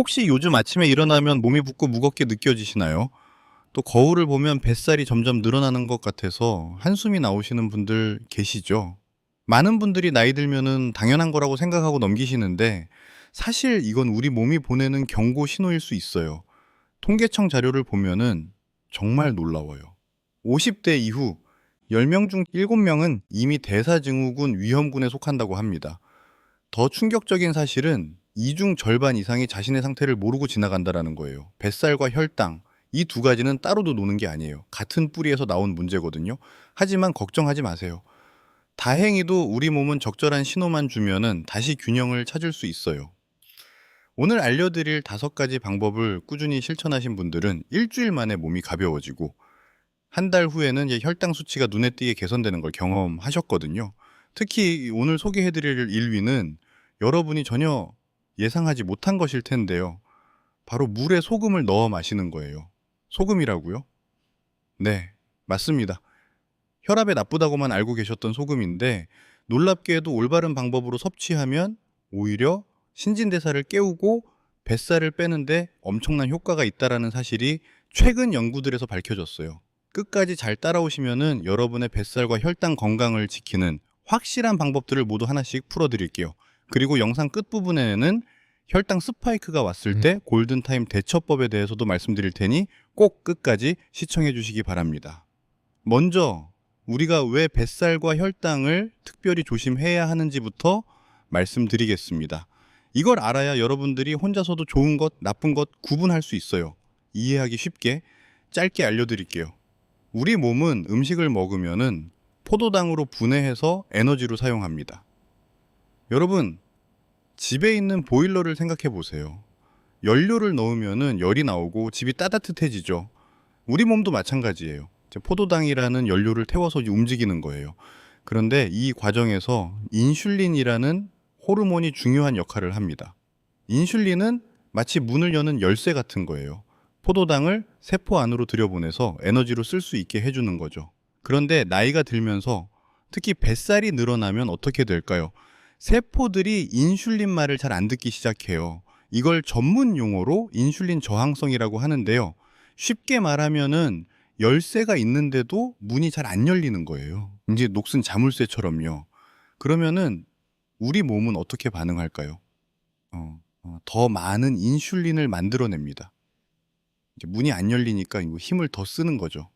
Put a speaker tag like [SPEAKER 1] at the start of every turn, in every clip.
[SPEAKER 1] 혹시 요즘 아침에 일어나면 몸이 붓고 무겁게 느껴지시나요? 또 거울을 보면 뱃살이 점점 늘어나는 것 같아서 한숨이 나오시는 분들 계시죠? 많은 분들이 나이 들면은 당연한 거라고 생각하고 넘기시는데 사실 이건 우리 몸이 보내는 경고 신호일 수 있어요. 통계청 자료를 보면은 정말 놀라워요. 50대 이후 10명 중 7명은 이미 대사증후군 위험군에 속한다고 합니다. 더 충격적인 사실은 이 중 절반 이상이 자신의 상태를 모르고 지나간다라는 거예요. 뱃살과 혈당, 이 두 가지는 따로도 노는 게 아니에요. 같은 뿌리에서 나온 문제거든요. 하지만 걱정하지 마세요. 다행히도 우리 몸은 적절한 신호만 주면은 다시 균형을 찾을 수 있어요. 오늘 알려드릴 5가지 방법을 꾸준히 실천하신 분들은 일주일 만에 몸이 가벼워지고 한 달 후에는 이제 혈당 수치가 눈에 띄게 개선되는 걸 경험하셨거든요. 특히 오늘 소개해드릴 1위는 여러분이 전혀 예상하지 못한 것일 텐데요. 바로 물에 소금을 넣어 마시는 거예요. 소금이라고요? 네, 맞습니다. 혈압에 나쁘다고만 알고 계셨던 소금인데 놀랍게도 올바른 방법으로 섭취하면 오히려 신진대사를 깨우고 뱃살을 빼는데 엄청난 효과가 있다라는 사실이 최근 연구들에서 밝혀졌어요. 끝까지 잘 따라오시면은 여러분의 뱃살과 혈당 건강을 지키는 확실한 방법들을 모두 하나씩 풀어드릴게요. 그리고 영상 끝부분에는 혈당 스파이크가 왔을 때 골든타임 대처법에 대해서도 말씀드릴 테니 꼭 끝까지 시청해 주시기 바랍니다. 먼저 우리가 왜 뱃살과 혈당을 특별히 조심해야 하는지부터 말씀드리겠습니다. 이걸 알아야 여러분들이 혼자서도 좋은 것, 나쁜 것 구분할 수 있어요. 이해하기 쉽게 짧게 알려드릴게요. 우리 몸은 음식을 먹으면은 포도당으로 분해해서 에너지로 사용합니다. 여러분, 집에 있는 보일러를 생각해 보세요. 연료를 넣으면은 열이 나오고 집이 따뜻해지죠. 우리 몸도 마찬가지예요. 포도당이라는 연료를 태워서 움직이는 거예요. 그런데 이 과정에서 인슐린이라는 호르몬이 중요한 역할을 합니다. 인슐린은 마치 문을 여는 열쇠 같은 거예요. 포도당을 세포 안으로 들여보내서 에너지로 쓸 수 있게 해주는 거죠. 그런데 나이가 들면서 특히 뱃살이 늘어나면 어떻게 될까요? 세포들이 인슐린 말을 잘 안 듣기 시작해요. 이걸 전문 용어로 인슐린 저항성이라고 하는데요. 쉽게 말하면은 열쇠가 있는데도 문이 잘 안 열리는 거예요. 이제 녹슨 자물쇠처럼요. 그러면은 우리 몸은 어떻게 반응할까요? 더 많은 인슐린을 만들어냅니다. 이제 문이 안 열리니까 힘을 더 쓰는 거죠.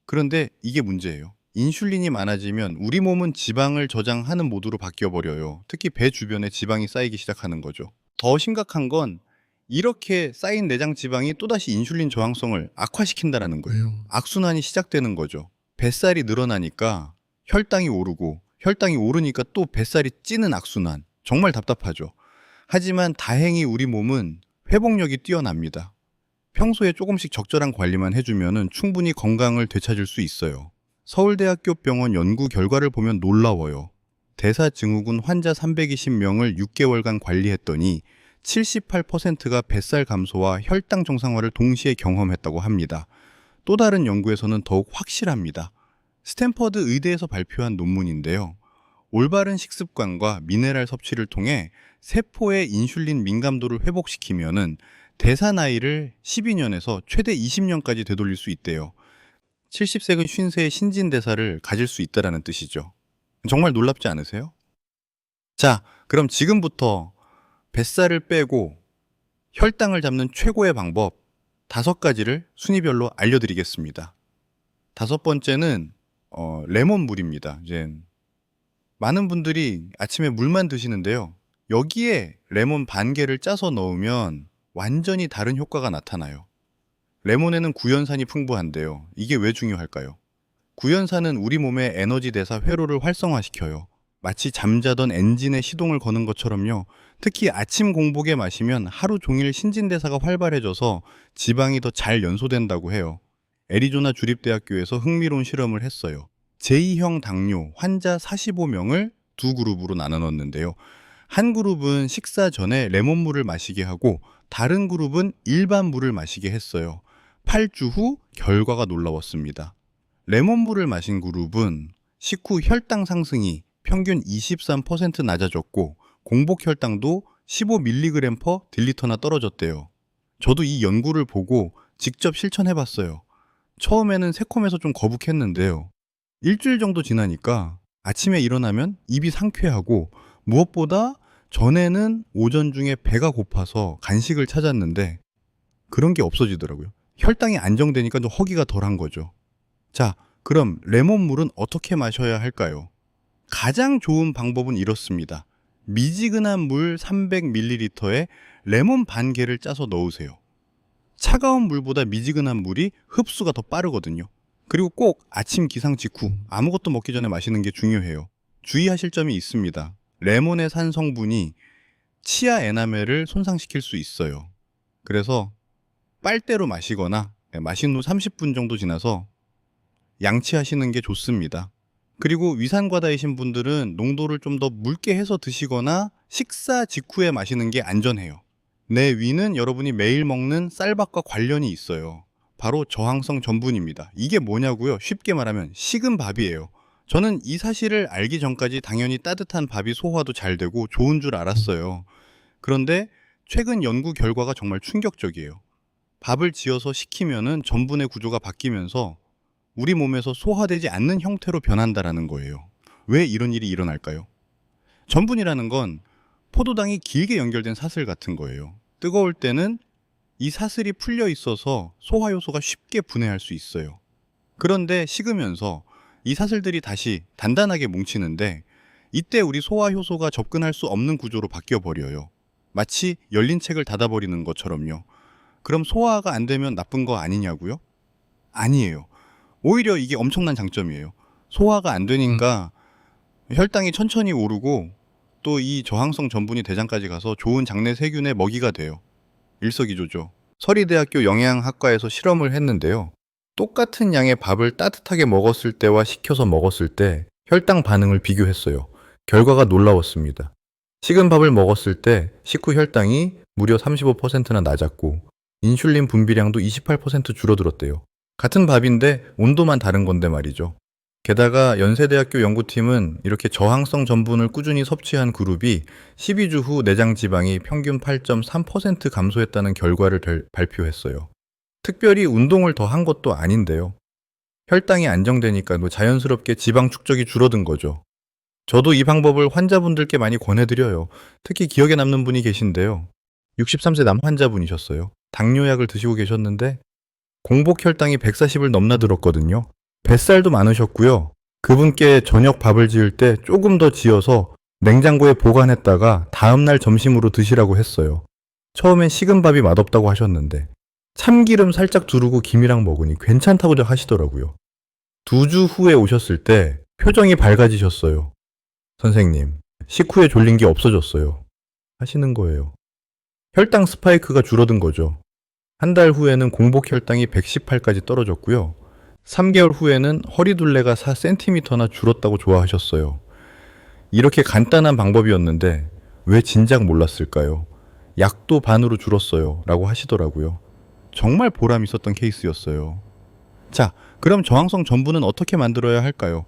[SPEAKER 1] 그런데 이게 문제예요. 인슐린이 많아지면 우리 몸은 지방을 저장하는 모드로 바뀌어버려요. 특히 배 주변에 지방이 쌓이기 시작하는 거죠. 더 심각한 건 이렇게 쌓인 내장 지방이 또다시 인슐린 저항성을 악화시킨다는 거예요. 악순환이 시작되는 거죠. 뱃살이 늘어나니까 혈당이 오르고 혈당이 오르니까 또 뱃살이 찌는 악순환. 정말 답답하죠. 하지만 다행히 우리 몸은 회복력이 뛰어납니다. 평소에 조금씩 적절한 관리만 해주면 충분히 건강을 되찾을 수 있어요. 서울대학교 병원 연구 결과를 보면 놀라워요. 대사증후군 환자 320명을 6개월간 관리했더니 78%가 뱃살 감소와 혈당 정상화를 동시에 경험했다고 합니다. 또 다른 연구에서는 더욱 확실합니다. 스탠퍼드 의대에서 발표한 논문인데요. 올바른 식습관과 미네랄 섭취를 통해 세포의 인슐린 민감도를 회복시키면은 대사 나이를 12년에서 최대 20년까지 되돌릴 수 있대요. 70세근 50세의 신진대사를 가질 수 있다는 뜻이죠. 정말 놀랍지 않으세요? 자, 그럼 지금부터 뱃살을 빼고 혈당을 잡는 최고의 방법 5가지를 순위별로 알려드리겠습니다. 5번째는 레몬물입니다. 이제 많은 분들이 아침에 물만 드시는데요. 여기에 레몬 반 개를 짜서 넣으면 완전히 다른 효과가 나타나요. 레몬에는 구연산이 풍부한데요. 이게 왜 중요할까요? 구연산은 우리 몸의 에너지 대사 회로를 활성화시켜요. 마치 잠자던 엔진의 시동을 거는 것처럼요. 특히 아침 공복에 마시면 하루 종일 신진대사가 활발해져서 지방이 더 잘 연소된다고 해요. 애리조나 주립대학교에서 흥미로운 실험을 했어요. 제2형 당뇨 환자 45명을 두 그룹으로 나눠 넣었는데요. 한 그룹은 식사 전에 레몬물을 마시게 하고 다른 그룹은 일반 물을 마시게 했어요. 8주 후 결과가 놀라웠습니다. 레몬물을 마신 그룹은 식후 혈당 상승이 평균 23% 낮아졌고 공복 혈당도 15mg per 딜리터나 떨어졌대요. 저도 이 연구를 보고 직접 실천해봤어요. 처음에는 새콤해서 좀 거북했는데요. 일주일 정도 지나니까 아침에 일어나면 입이 상쾌하고, 무엇보다 전에는 오전 중에 배가 고파서 간식을 찾았는데 그런 게 없어지더라고요. 혈당이 안정되니까 좀 허기가 덜한 거죠. 자, 그럼 레몬물은 어떻게 마셔야 할까요? 가장 좋은 방법은 이렇습니다. 미지근한 물 300ml에 레몬 반 개를 짜서 넣으세요. 차가운 물보다 미지근한 물이 흡수가 더 빠르거든요. 그리고 꼭 아침 기상 직후 아무것도 먹기 전에 마시는 게 중요해요. 주의하실 점이 있습니다. 레몬의 산 성분이 치아 에나멜을 손상시킬 수 있어요. 그래서 빨대로 마시거나 마신 후 30분 정도 지나서 양치하시는 게 좋습니다. 그리고 위산과다이신 분들은 농도를 좀 더 묽게 해서 드시거나 식사 직후에 마시는 게 안전해요. 내 위는 여러분이 매일 먹는 쌀밥과 관련이 있어요. 바로 저항성 전분입니다. 이게 뭐냐고요? 쉽게 말하면 식은 밥이에요. 저는 이 사실을 알기 전까지 당연히 따뜻한 밥이 소화도 잘 되고 좋은 줄 알았어요. 그런데 최근 연구 결과가 정말 충격적이에요. 밥을 지어서 식히면은 전분의 구조가 바뀌면서 우리 몸에서 소화되지 않는 형태로 변한다라는 거예요. 왜 이런 일이 일어날까요? 전분이라는 건 포도당이 길게 연결된 사슬 같은 거예요. 뜨거울 때는 이 사슬이 풀려 있어서 소화 효소가 쉽게 분해할 수 있어요. 그런데 식으면서 이 사슬들이 다시 단단하게 뭉치는데, 이때 우리 소화 효소가 접근할 수 없는 구조로 바뀌어 버려요. 마치 열린 책을 닫아버리는 것처럼요. 그럼 소화가 안 되면 나쁜 거 아니냐고요? 아니에요. 오히려 이게 엄청난 장점이에요. 소화가 안 되니까 혈당이 천천히 오르고, 또 이 저항성 전분이 대장까지 가서 좋은 장내 세균의 먹이가 돼요. 일석이조죠. 서리대학교 영양학과에서 실험을 했는데요. 똑같은 양의 밥을 따뜻하게 먹었을 때와 식혀서 먹었을 때 혈당 반응을 비교했어요. 결과가 놀라웠습니다. 식은 밥을 먹었을 때 식후 혈당이 무려 35%나 낮았고, 인슐린 분비량도 28% 줄어들었대요. 같은 밥인데 온도만 다른 건데 말이죠. 게다가 연세대학교 연구팀은 이렇게 저항성 전분을 꾸준히 섭취한 그룹이 12주 후 내장 지방이 평균 8.3% 감소했다는 결과를 발표했어요. 특별히 운동을 더 한 것도 아닌데요. 혈당이 안정되니까 자연스럽게 지방 축적이 줄어든 거죠. 저도 이 방법을 환자분들께 많이 권해드려요. 특히 기억에 남는 분이 계신데요. 63세 남 환자분이셨어요. 당뇨약을 드시고 계셨는데 공복 혈당이 140을 넘나 들었거든요. 뱃살도 많으셨고요. 그분께 저녁 밥을 지을 때 조금 더 지어서 냉장고에 보관했다가 다음날 점심으로 드시라고 했어요. 처음엔 식은 밥이 맛없다고 하셨는데 참기름 살짝 두르고 김이랑 먹으니 괜찮다고 하시더라고요. 2주 후에 오셨을 때 표정이 밝아지셨어요. 선생님, 식후에 졸린 게 없어졌어요. 하시는 거예요. 혈당 스파이크가 줄어든 거죠. 한 달 후에는 공복 혈당이 118까지 떨어졌고요. 3개월 후에는 허리둘레가 4cm나 줄었다고 좋아하셨어요. 이렇게 간단한 방법이었는데 왜 진작 몰랐을까요? 약도 반으로 줄었어요. 라고 하시더라고요. 정말 보람 있었던 케이스였어요. 자, 그럼 저항성 전분은 어떻게 만들어야 할까요?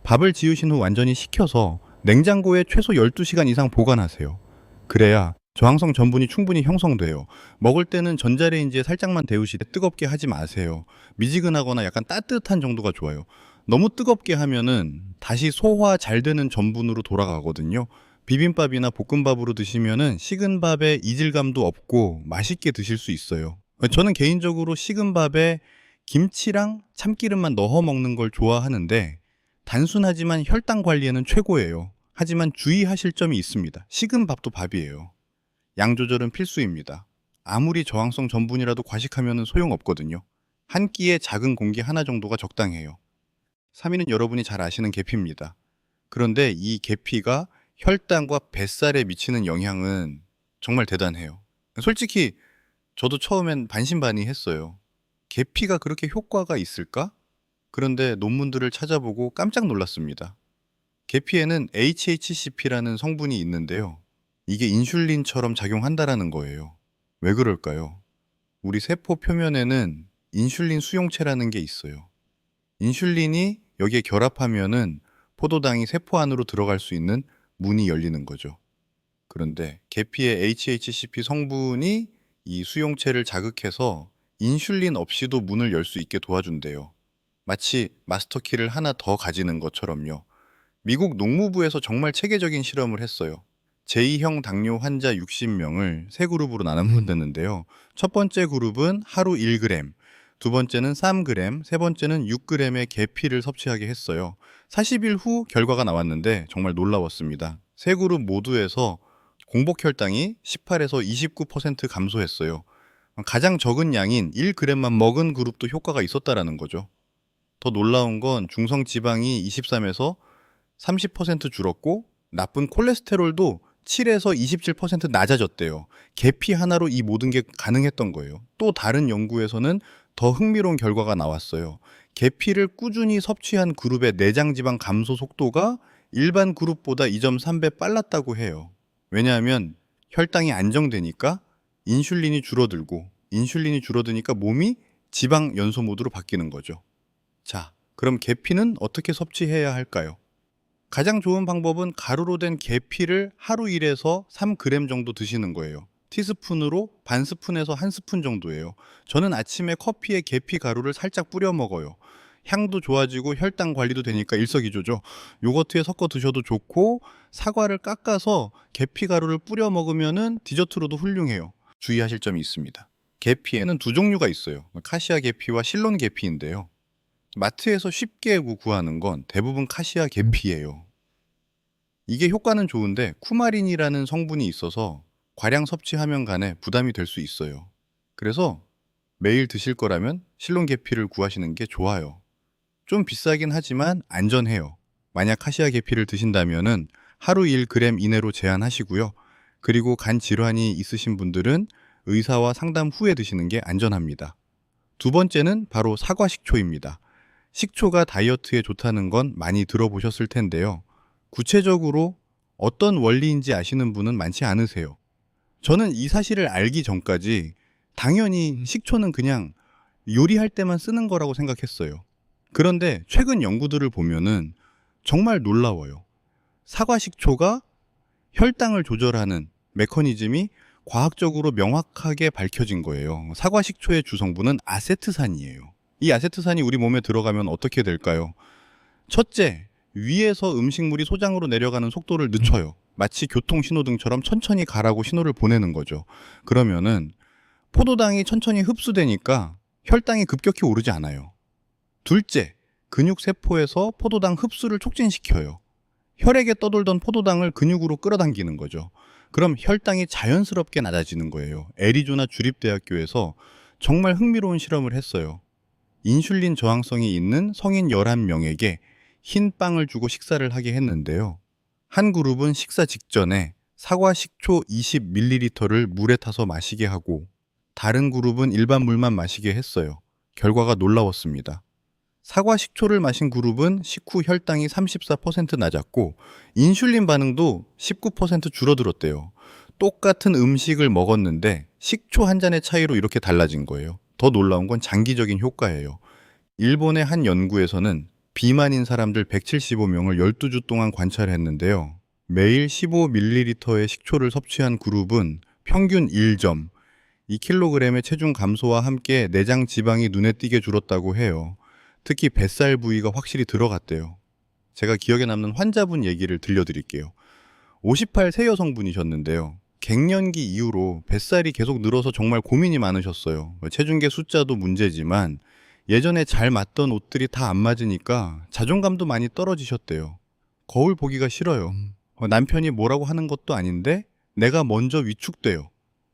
[SPEAKER 1] 밥을 지으신 후 완전히 식혀서 냉장고에 최소 12시간 이상 보관하세요. 그래야 저항성 전분이 충분히 형성돼요. 먹을 때는 전자레인지에 살짝만 데우시되 뜨겁게 하지 마세요. 미지근하거나 약간 따뜻한 정도가 좋아요. 너무 뜨겁게 하면은 다시 소화 잘 되는 전분으로 돌아가거든요. 비빔밥이나 볶음밥으로 드시면은 식은 밥에 이질감도 없고 맛있게 드실 수 있어요. 저는 개인적으로 식은 밥에 김치랑 참기름만 넣어 먹는 걸 좋아하는데, 단순하지만 혈당 관리에는 최고예요. 하지만 주의하실 점이 있습니다. 식은 밥도 밥이에요. 양 조절은 필수입니다. 아무리 저항성 전분이라도 과식하면 소용없거든요. 한 끼에 작은 공기 하나 정도가 적당해요. 3위는 여러분이 잘 아시는 계피입니다. 그런데 이 계피가 혈당과 뱃살에 미치는 영향은 정말 대단해요. 솔직히 저도 처음엔 반신반의했어요. 계피가 그렇게 효과가 있을까? 그런데 논문들을 찾아보고 깜짝 놀랐습니다. 계피에는 HHCP라는 성분이 있는데요. 이게 인슐린처럼 작용한다라는 거예요. 왜 그럴까요? 우리 세포 표면에는 인슐린 수용체라는 게 있어요. 인슐린이 여기에 결합하면은 포도당이 세포 안으로 들어갈 수 있는 문이 열리는 거죠. 그런데 계피의 HHCP 성분이 이 수용체를 자극해서 인슐린 없이도 문을 열 수 있게 도와준대요. 마치 마스터키를 하나 더 가지는 것처럼요. 미국 농무부에서 정말 체계적인 실험을 했어요. 제2형 당뇨 환자 60명을 세 그룹으로 나눴는데요. 첫 번째 그룹은 하루 1g, 두 번째는 3g, 세 번째는 6g의 계피를 섭취하게 했어요. 40일 후 결과가 나왔는데 정말 놀라웠습니다. 세 그룹 모두에서 공복 혈당이 18에서 29% 감소했어요. 가장 적은 양인 1g만 먹은 그룹도 효과가 있었다라는 거죠. 더 놀라운 건 중성 지방이 23에서 30% 줄었고 나쁜 콜레스테롤도 7에서 27% 낮아졌대요. 계피 하나로 이 모든 게 가능했던 거예요. 또 다른 연구에서는 더 흥미로운 결과가 나왔어요. 계피를 꾸준히 섭취한 그룹의 내장 지방 감소 속도가 일반 그룹보다 2.3배 빨랐다고 해요. 왜냐하면 혈당이 안정되니까 인슐린이 줄어들고 인슐린이 줄어드니까 몸이 지방 연소 모드로 바뀌는 거죠. 자, 그럼 계피는 어떻게 섭취해야 할까요? 가장 좋은 방법은 가루로 된 계피를 하루 1에서 3g 정도 드시는 거예요. 티스푼으로 반 스푼에서 한 스푼 정도예요. 저는 아침에 커피에 계피 가루를 살짝 뿌려 먹어요. 향도 좋아지고 혈당 관리도 되니까 일석이조죠. 요거트에 섞어 드셔도 좋고 사과를 깎아서 계피 가루를 뿌려 먹으면은 디저트로도 훌륭해요. 주의하실 점이 있습니다. 계피에는 두 종류가 있어요. 카시아 계피와 실론 계피인데요. 마트에서 쉽게 구하는 건 대부분 카시아 계피예요. 이게 효과는 좋은데 쿠마린이라는 성분이 있어서 과량 섭취하면 간에 부담이 될 수 있어요. 그래서 매일 드실 거라면 실론 계피를 구하시는 게 좋아요. 좀 비싸긴 하지만 안전해요. 만약 카시아 계피를 드신다면은 하루 1g 이내로 제한하시고요. 그리고 간 질환이 있으신 분들은 의사와 상담 후에 드시는 게 안전합니다. 두 번째는 바로 사과 식초입니다. 식초가 다이어트에 좋다는 건 많이 들어보셨을 텐데요. 구체적으로 어떤 원리인지 아시는 분은 많지 않으세요. 저는 이 사실을 알기 전까지 당연히 식초는 그냥 요리할 때만 쓰는 거라고 생각했어요. 그런데 최근 연구들을 보면은 정말 놀라워요. 사과 식초가 혈당을 조절하는 메커니즘이 과학적으로 명확하게 밝혀진 거예요. 사과 식초의 주성분은 아세트산이에요. 이 아세트산이 우리 몸에 들어가면 어떻게 될까요? 첫째, 위에서 음식물이 소장으로 내려가는 속도를 늦춰요. 마치 교통 신호등처럼 천천히 가라고 신호를 보내는 거죠. 그러면은 포도당이 천천히 흡수되니까 혈당이 급격히 오르지 않아요. 둘째, 근육세포에서 포도당 흡수를 촉진시켜요. 혈액에 떠돌던 포도당을 근육으로 끌어당기는 거죠. 그럼 혈당이 자연스럽게 낮아지는 거예요. 애리조나 주립대학교에서 정말 흥미로운 실험을 했어요. 인슐린 저항성이 있는 성인 11명에게 흰 빵을 주고 식사를 하게 했는데요. 한 그룹은 식사 직전에 사과 식초 20ml를 물에 타서 마시게 하고 다른 그룹은 일반 물만 마시게 했어요. 결과가 놀라웠습니다. 사과 식초를 마신 그룹은 식후 혈당이 34% 낮았고 인슐린 반응도 19% 줄어들었대요. 똑같은 음식을 먹었는데 식초 한 잔의 차이로 이렇게 달라진 거예요. 더 놀라운 건 장기적인 효과예요. 일본의 한 연구에서는 비만인 사람들 175명을 12주 동안 관찰했는데요. 매일 15ml의 식초를 섭취한 그룹은 평균 1점, 2kg의 체중 감소와 함께 내장 지방이 눈에 띄게 줄었다고 해요. 특히 뱃살 부위가 확실히 들어갔대요. 제가 기억에 남는 환자분 얘기를 들려드릴게요. 58세 여성분이셨는데요. 갱년기 이후로 뱃살이 계속 늘어서 정말 고민이 많으셨어요. 체중계 숫자도 문제지만 예전에 잘 맞던 옷들이 다 안 맞으니까 자존감도 많이 떨어지셨대요. 거울 보기가 싫어요. 남편이 뭐라고 하는 것도 아닌데 내가 먼저 위축돼요.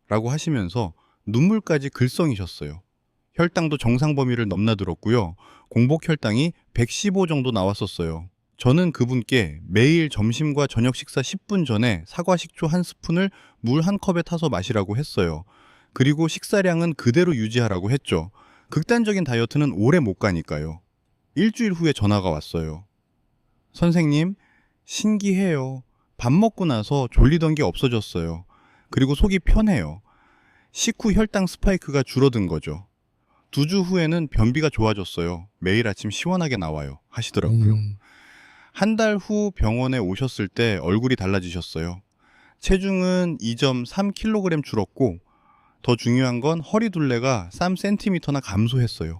[SPEAKER 1] 라고 하시면서 눈물까지 글썽이셨어요. 혈당도 정상 범위를 넘나들었고요. 공복 혈당이 115 정도 나왔었어요. 저는 그분께 매일 점심과 저녁 식사 10분 전에 사과 식초 한 스푼을 물 한 컵에 타서 마시라고 했어요. 그리고 식사량은 그대로 유지하라고 했죠. 극단적인 다이어트는 오래 못 가니까요. 일주일 후에 전화가 왔어요. 선생님, 신기해요. 밥 먹고 나서 졸리던 게 없어졌어요. 그리고 속이 편해요. 식후 혈당 스파이크가 줄어든 거죠. 2주 후에는 변비가 좋아졌어요. 매일 아침 시원하게 나와요. 하시더라고요. 한 달 후 병원에 오셨을 때 얼굴이 달라지셨어요. 체중은 2.3kg 줄었고 더 중요한 건 허리 둘레가 3cm나 감소했어요.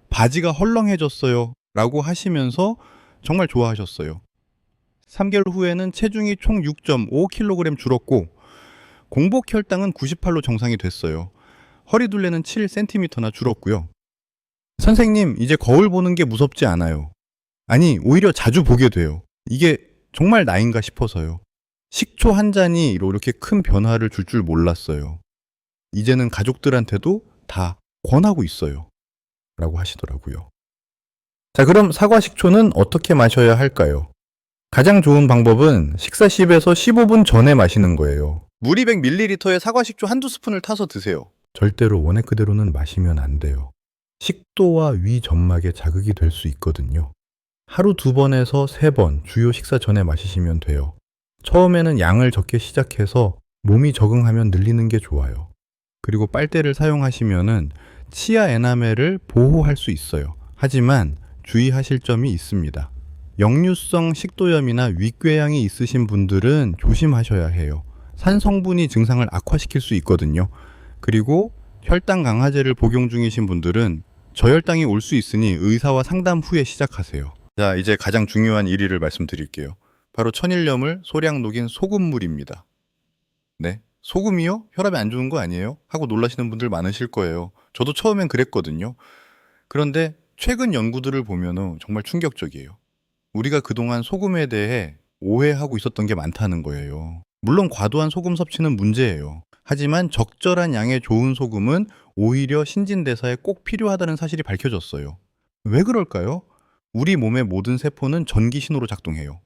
[SPEAKER 1] 바지가 헐렁해졌어요 라고 하시면서 정말 좋아하셨어요. 3개월 후에는 체중이 총 6.5kg 줄었고 공복 혈당은 98로 정상이 됐어요. 허리 둘레는 7cm나 줄었고요. 선생님, 이제 거울 보는 게 무섭지 않아요. 아니, 오히려 자주 보게 돼요. 이게 정말 나인가 싶어서요. 식초 한 잔이 이렇게 큰 변화를 줄 몰랐어요. 이제는 가족들한테도 다 권하고 있어요. 라고 하시더라고요. 자, 그럼 사과 식초는 어떻게 마셔야 할까요? 가장 좋은 방법은 식사 10에서 15분 전에 마시는 거예요. 물 200ml에 사과 식초 한두 스푼을 타서 드세요. 절대로 원액 그대로는 마시면 안 돼요. 식도와 위 점막에 자극이 될 수 있거든요. 하루 2번에서 3번 주요 식사 전에 마시시면 돼요. 처음에는 양을 적게 시작해서 몸이 적응하면 늘리는 게 좋아요. 그리고 빨대를 사용하시면은 치아 에나멜을 보호할 수 있어요. 하지만 주의하실 점이 있습니다. 역류성 식도염이나 윗궤양이 있으신 분들은 조심하셔야 해요. 산 성분이 증상을 악화시킬 수 있거든요. 그리고 혈당 강화제를 복용 중이신 분들은 저혈당이 올 수 있으니 의사와 상담 후에 시작하세요. 자, 이제 가장 중요한 1위를 말씀드릴게요. 바로 천일염을 소량 녹인 소금물입니다. 네, 소금이요? 혈압에 안 좋은 거 아니에요? 하고 놀라시는 분들 많으실 거예요. 저도 처음엔 그랬거든요. 그런데 최근 연구들을 보면 정말 충격적이에요. 우리가 그동안 소금에 대해 오해하고 있었던 게 많다는 거예요. 물론 과도한 소금 섭취는 문제예요. 하지만 적절한 양의 좋은 소금은 오히려 신진대사에 꼭 필요하다는 사실이 밝혀졌어요. 왜 그럴까요? 우리 몸의 모든 세포는 전기 신호로 작동해요.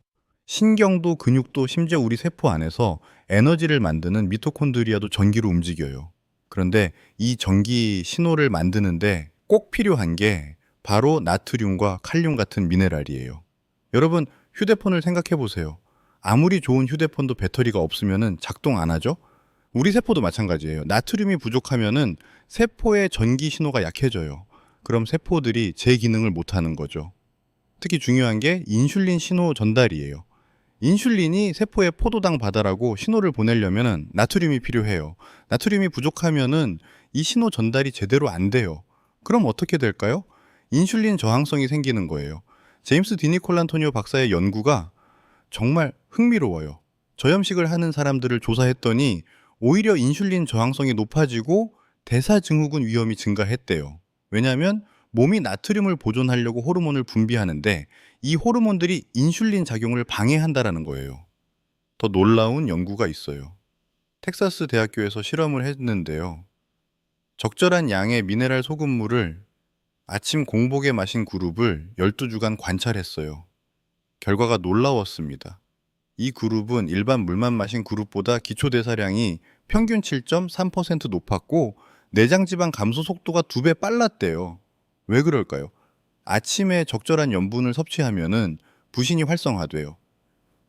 [SPEAKER 1] 신경도 근육도 심지어 우리 세포 안에서 에너지를 만드는 미토콘드리아도 전기로 움직여요. 그런데 이 전기 신호를 만드는데 꼭 필요한 게 바로 나트륨과 칼륨 같은 미네랄이에요. 여러분, 휴대폰을 생각해 보세요. 아무리 좋은 휴대폰도 배터리가 없으면 작동 안 하죠? 우리 세포도 마찬가지예요. 나트륨이 부족하면은 세포의 전기 신호가 약해져요. 그럼 세포들이 제 기능을 못 하는 거죠. 특히 중요한 게 인슐린 신호 전달이에요. 인슐린이 세포에 포도당 받아라고 신호를 보내려면 나트륨이 필요해요. 나트륨이 부족하면은 이 신호 전달이 제대로 안 돼요. 그럼 어떻게 될까요? 인슐린 저항성이 생기는 거예요. 제임스 디니콜란토니오 박사의 연구가 정말 흥미로워요. 저염식을 하는 사람들을 조사했더니 오히려 인슐린 저항성이 높아지고 대사증후군 위험이 증가했대요. 왜냐하면 몸이 나트륨을 보존하려고 호르몬을 분비하는데 이 호르몬들이 인슐린 작용을 방해한다라는 거예요. 더 놀라운 연구가 있어요. 텍사스 대학교에서 실험을 했는데요. 적절한 양의 미네랄 소금물을 아침 공복에 마신 그룹을 12주간 관찰했어요. 결과가 놀라웠습니다. 이 그룹은 일반 물만 마신 그룹보다 기초대사량이 평균 7.3% 높았고 내장지방 감소 속도가 2배 빨랐대요. 왜 그럴까요? 아침에 적절한 염분을 섭취하면은 부신이 활성화돼요.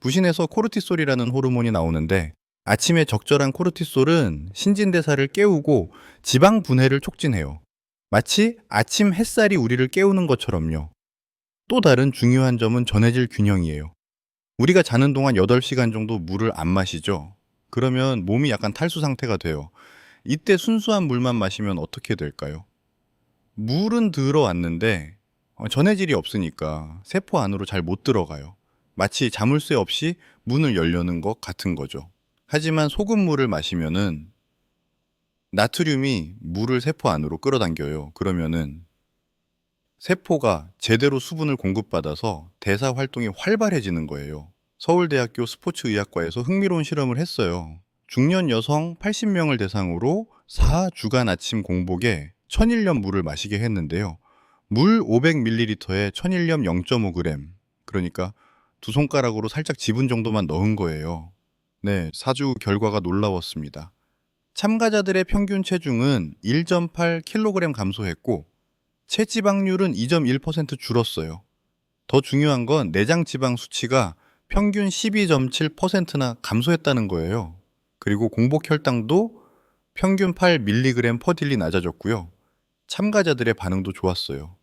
[SPEAKER 1] 부신에서 코르티솔이라는 호르몬이 나오는데 아침에 적절한 코르티솔은 신진대사를 깨우고 지방 분해를 촉진해요. 마치 아침 햇살이 우리를 깨우는 것처럼요. 또 다른 중요한 점은 전해질 균형이에요. 우리가 자는 동안 8시간 정도 물을 안 마시죠? 그러면 몸이 약간 탈수 상태가 돼요. 이때 순수한 물만 마시면 어떻게 될까요? 물은 들어왔는데 전해질이 없으니까 세포 안으로 잘 못 들어가요. 마치 자물쇠 없이 문을 열려는 것 같은 거죠. 하지만 소금물을 마시면은 나트륨이 물을 세포 안으로 끌어당겨요. 그러면은 세포가 제대로 수분을 공급받아서 대사 활동이 활발해지는 거예요. 서울대학교 스포츠의학과에서 흥미로운 실험을 했어요. 중년 여성 80명을 대상으로 4주간 아침 공복에 천일염 물을 마시게 했는데요. 물 500ml에 천일염 0.5g, 그러니까 두 손가락으로 살짝 집은 정도만 넣은 거예요. 네, 4주 결과가 놀라웠습니다. 참가자들의 평균 체중은 1.8kg 감소했고 체지방률은 2.1% 줄었어요. 더 중요한 건 내장 지방 수치가 평균 12.7%나 감소했다는 거예요. 그리고 공복 혈당도 평균 8mg/딜리 낮아졌고요. 참가자들의 반응도 좋았어요.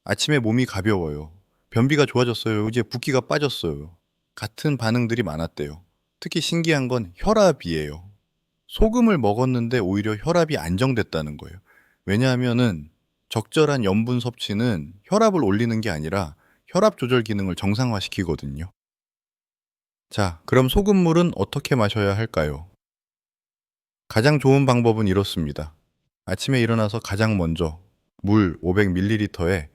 [SPEAKER 1] 아침에 몸이 가벼워요. 변비가 좋아졌어요. 이제 붓기가 빠졌어요. 같은 반응들이 많았대요. 특히 신기한 건 혈압이에요. 소금을 먹었는데 오히려 혈압이 안정됐다는 거예요. 왜냐하면은 적절한 염분 섭취는 혈압을 올리는 게 아니라 혈압 조절 기능을 정상화시키거든요. 자, 그럼 소금물은 어떻게 마셔야 할까요? 가장 좋은 방법은 이렇습니다. 아침에 일어나서 가장 먼저 물 500ml에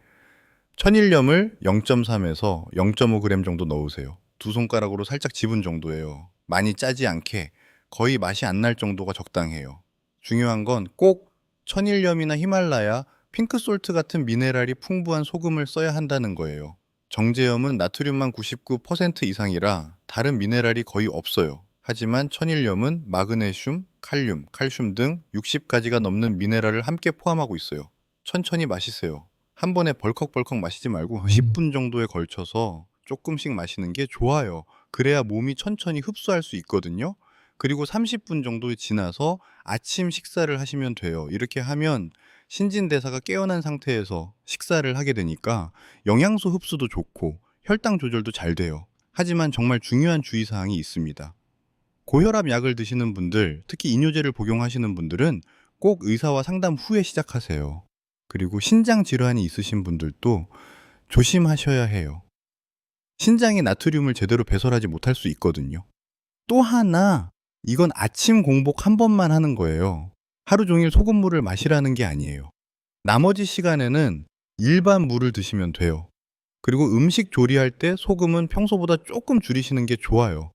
[SPEAKER 1] 천일염을 0.3에서 0.5g 정도 넣으세요. 두 손가락으로 살짝 집은 정도예요. 많이 짜지 않게 거의 맛이 안 날 정도가 적당해요. 중요한 건 꼭 천일염이나 히말라야, 핑크솔트 같은 미네랄이 풍부한 소금을 써야 한다는 거예요. 정제염은 나트륨만 99% 이상이라 다른 미네랄이 거의 없어요. 하지만 천일염은 마그네슘, 칼륨, 칼슘 등 60가지가 넘는 미네랄을 함께 포함하고 있어요. 천천히 마시세요. 한 번에 벌컥벌컥 마시지 말고 10분 정도에 걸쳐서 조금씩 마시는 게 좋아요. 그래야 몸이 천천히 흡수할 수 있거든요. 그리고 30분 정도 지나서 아침 식사를 하시면 돼요. 이렇게 하면 신진대사가 깨어난 상태에서 식사를 하게 되니까 영양소 흡수도 좋고 혈당 조절도 잘 돼요. 하지만 정말 중요한 주의사항이 있습니다. 고혈압 약을 드시는 분들, 특히 이뇨제를 복용하시는 분들은 꼭 의사와 상담 후에 시작하세요. 그리고 신장 질환이 있으신 분들도 조심하셔야 해요. 신장이 나트륨을 제대로 배설하지 못할 수 있거든요. 또 하나, 이건 아침 공복 한 번만 하는 거예요. 하루 종일 소금물을 마시라는 게 아니에요. 나머지 시간에는 일반 물을 드시면 돼요. 그리고 음식 조리할 때 소금은 평소보다 조금 줄이시는 게 좋아요.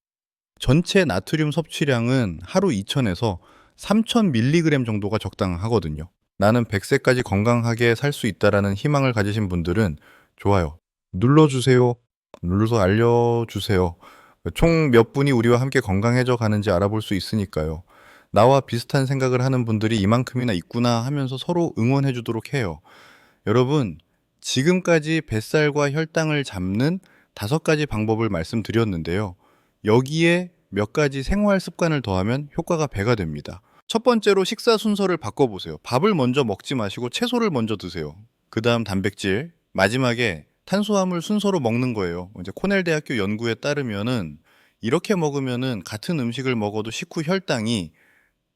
[SPEAKER 1] 전체 나트륨 섭취량은 하루 2000에서 3000mg 정도가 적당하거든요. 나는 100세까지 건강하게 살 수 있다라는 희망을 가지신 분들은 좋아요. 눌러주세요. 눌러서 알려주세요. 총 몇 분이 우리와 함께 건강해져 가는지 알아볼 수 있으니까요. 나와 비슷한 생각을 하는 분들이 이만큼이나 있구나 하면서 서로 응원해 주도록 해요. 여러분, 지금까지 뱃살과 혈당을 잡는 5가지 방법을 말씀드렸는데요. 여기에 몇 가지 생활 습관을 더하면 효과가 배가 됩니다. 첫 번째로 식사 순서를 바꿔보세요. 밥을 먼저 먹지 마시고 채소를 먼저 드세요. 그 다음 단백질, 마지막에 탄수화물 순서로 먹는 거예요. 이제 코넬 대학교 연구에 따르면은 이렇게 먹으면은 같은 음식을 먹어도 식후 혈당이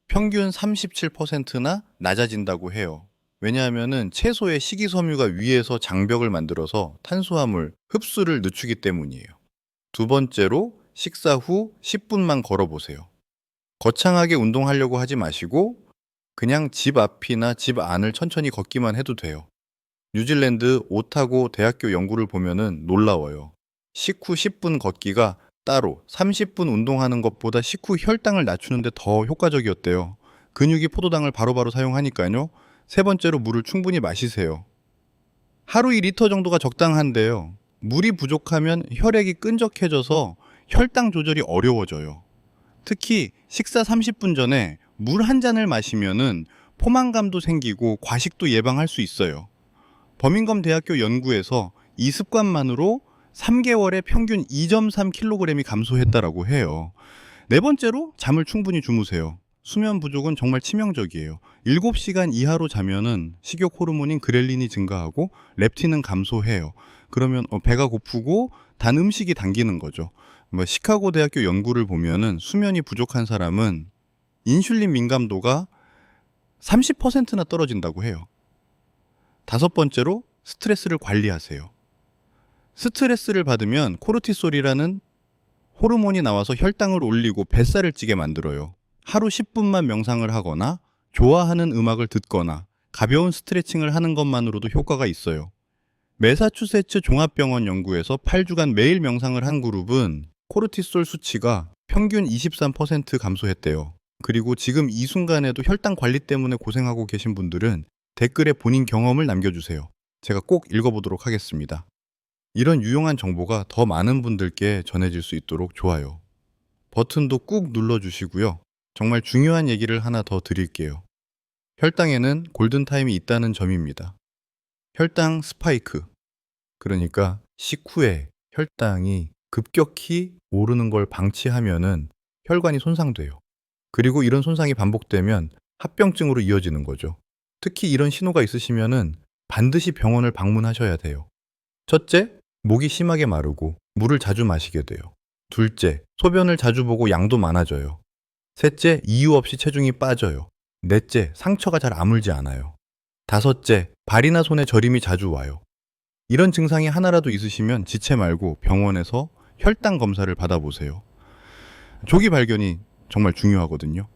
[SPEAKER 1] 평균 37%나 낮아진다고 해요. 왜냐하면은 채소의 식이섬유가 위에서 장벽을 만들어서 탄수화물 흡수를 늦추기 때문이에요. 두 번째로 식사 후 10분만 걸어보세요. 거창하게 운동하려고 하지 마시고 그냥 집 앞이나 집 안을 천천히 걷기만 해도 돼요. 뉴질랜드 오타고 대학교 연구를 보면은 놀라워요. 식후 10분 걷기가 따로 30분 운동하는 것보다 식후 혈당을 낮추는데 더 효과적이었대요. 근육이 포도당을 바로바로 사용하니까요. 세 번째로 물을 충분히 마시세요. 하루 2리터 정도가 적당한데요. 물이 부족하면 혈액이 끈적해져서 혈당 조절이 어려워져요. 특히 식사 30분 전에 물 한 잔을 마시면은 포만감도 생기고 과식도 예방할 수 있어요. 버밍엄 대학교 연구에서 이 습관만으로 3개월에 평균 2.3kg이 감소했다라고 해요. 네 번째로 잠을 충분히 주무세요. 수면 부족은 정말 치명적이에요. 7시간 이하로 자면은 식욕 호르몬인 그렐린이 증가하고 렙틴은 감소해요. 그러면 배가 고프고 단 음식이 당기는 거죠. 시카고 대학교 연구를 보면은 수면이 부족한 사람은 인슐린 민감도가 30%나 떨어진다고 해요. 다섯 번째로 스트레스를 관리하세요. 스트레스를 받으면 코르티솔이라는 호르몬이 나와서 혈당을 올리고 뱃살을 찌게 만들어요. 하루 10분만 명상을 하거나 좋아하는 음악을 듣거나 가벼운 스트레칭을 하는 것만으로도 효과가 있어요. 매사추세츠 종합병원 연구에서 8주간 매일 명상을 한 그룹은 코르티솔 수치가 평균 23% 감소했대요. 그리고 지금 이 순간에도 혈당 관리 때문에 고생하고 계신 분들은 댓글에 본인 경험을 남겨주세요. 제가 꼭 읽어보도록 하겠습니다. 이런 유용한 정보가 더 많은 분들께 전해질 수 있도록 좋아요. 버튼도 꾹 눌러주시고요. 정말 중요한 얘기를 하나 더 드릴게요. 혈당에는 골든타임이 있다는 점입니다. 혈당 스파이크, 그러니까 식후에 혈당이 급격히 오르는 걸 방치하면은 혈관이 손상돼요. 그리고 이런 손상이 반복되면 합병증으로 이어지는 거죠. 특히 이런 신호가 있으시면은 반드시 병원을 방문하셔야 돼요. 첫째, 목이 심하게 마르고 물을 자주 마시게 돼요. 둘째, 소변을 자주 보고 양도 많아져요. 셋째, 이유 없이 체중이 빠져요. 넷째, 상처가 잘 아물지 않아요. 다섯째, 발이나 손에 저림이 자주 와요. 이런 증상이 하나라도 있으시면 지체 말고 병원에서 혈당 검사를 받아보세요. 조기 발견이 정말 중요하거든요.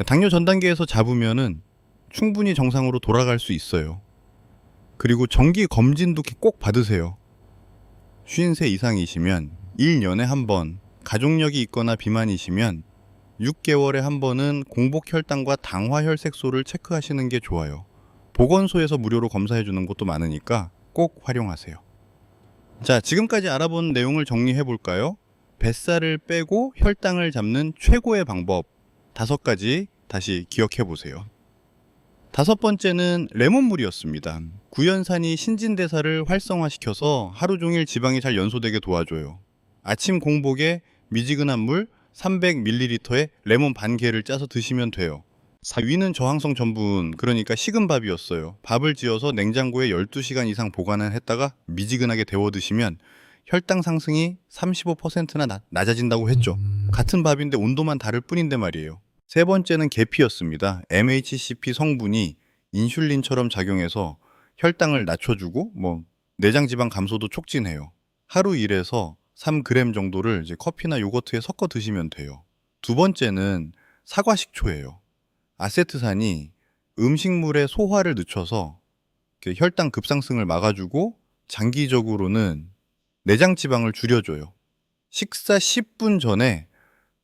[SPEAKER 1] 당뇨 전 단계에서 잡으면은 충분히 정상으로 돌아갈 수 있어요. 그리고 정기 검진도 꼭 받으세요. 53 이상이시면 1년에 한 번, 가족력이 있거나 비만이시면 6개월에 한 번은 공복 혈당과 당화 혈색소를 체크하시는 게 좋아요. 보건소에서 무료로 검사해 주는 곳도 많으니까 꼭 활용하세요. 자, 지금까지 알아본 내용을 정리해 볼까요? 뱃살을 빼고 혈당을 잡는 최고의 방법 5가지 다시 기억해 보세요. 5번째는 레몬물이었습니다. 구연산이 신진대사를 활성화시켜서 하루 종일 지방이 잘 연소되게 도와줘요. 아침 공복에 미지근한 물 300ml에 레몬 반 개를 짜서 드시면 돼요. 4위는 저항성 전분, 그러니까 식은 밥이었어요. 밥을 지어서 냉장고에 12시간 이상 보관을 했다가 미지근하게 데워 드시면 혈당 상승이 35%나 낮아진다고 했죠. 같은 밥인데 온도만 다를 뿐인데 말이에요. 3번째는 계피였습니다. MHCP 성분이 인슐린처럼 작용해서 혈당을 낮춰주고 내장 지방 감소도 촉진해요. 하루 1에서 3g 정도를 이제 커피나 요거트에 섞어 드시면 돼요. 2번째는 사과식초예요. 아세트산이 음식물의 소화를 늦춰서 혈당 급상승을 막아주고 장기적으로는 내장 지방을 줄여줘요. 식사 10분 전에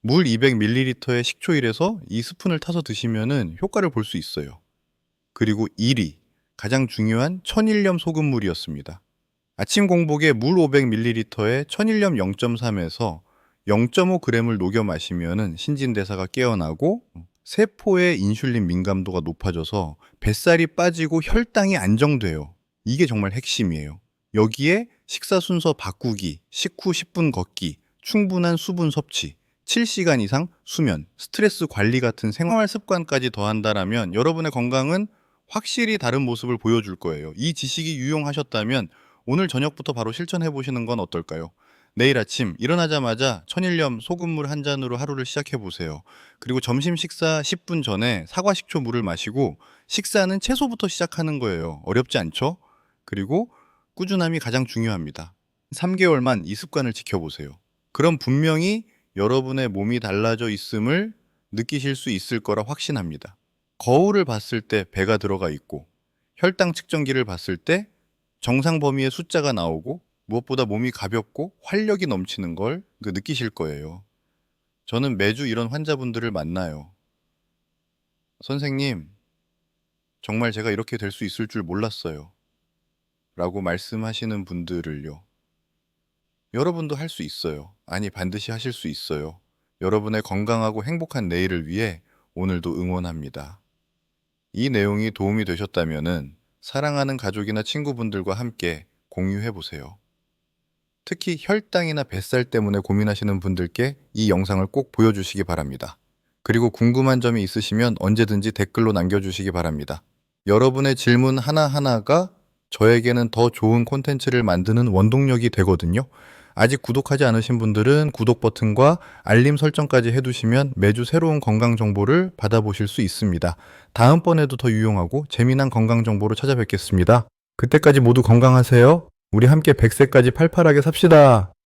[SPEAKER 1] 물 200ml에 식초 1에서 2스푼을 타서 드시면은 효과를 볼 수 있어요. 그리고 1위, 가장 중요한 천일염 소금물이었습니다. 아침 공복에 물 500ml에 천일염 0.3에서 0.5g을 녹여 마시면은 신진대사가 깨어나고 세포의 인슐린 민감도가 높아져서 뱃살이 빠지고 혈당이 안정돼요. 이게 정말 핵심이에요. 여기에 식사 순서 바꾸기, 식후 10분 걷기, 충분한 수분 섭취, 7시간 이상 수면, 스트레스 관리 같은 생활 습관까지 더한다라면 여러분의 건강은 확실히 다른 모습을 보여줄 거예요. 이 지식이 유용하셨다면 오늘 저녁부터 바로 실천해 보시는 건 어떨까요? 내일 아침 일어나자마자 천일염 소금물 한 잔으로 하루를 시작해 보세요. 그리고 점심 식사 10분 전에 사과식초 물을 마시고 식사는 채소부터 시작하는 거예요. 어렵지 않죠? 그리고 꾸준함이 가장 중요합니다. 3개월만 이 습관을 지켜보세요. 그럼 분명히 여러분의 몸이 달라져 있음을 느끼실 수 있을 거라 확신합니다. 거울을 봤을 때 배가 들어가 있고 혈당 측정기를 봤을 때 정상 범위의 숫자가 나오고 무엇보다 몸이 가볍고 활력이 넘치는 걸 느끼실 거예요. 저는 매주 이런 환자분들을 만나요. 선생님, 정말 제가 이렇게 될 수 있을 줄 몰랐어요. 라고 말씀하시는 분들을요. 여러분도 할 수 있어요. 아니, 반드시 하실 수 있어요. 여러분의 건강하고 행복한 내일을 위해 오늘도 응원합니다. 이 내용이 도움이 되셨다면 사랑하는 가족이나 친구분들과 함께 공유해 보세요. 특히 혈당이나 뱃살 때문에 고민하시는 분들께 이 영상을 꼭 보여주시기 바랍니다. 그리고 궁금한 점이 있으시면 언제든지 댓글로 남겨주시기 바랍니다. 여러분의 질문 하나하나가 저에게는 더 좋은 콘텐츠를 만드는 원동력이 되거든요. 아직 구독하지 않으신 분들은 구독 버튼과 알림 설정까지 해두시면 매주 새로운 건강 정보를 받아보실 수 있습니다. 다음번에도 더 유용하고 재미난 건강 정보로 찾아뵙겠습니다. 그때까지 모두 건강하세요. 우리 함께 100세까지 팔팔하게 삽시다.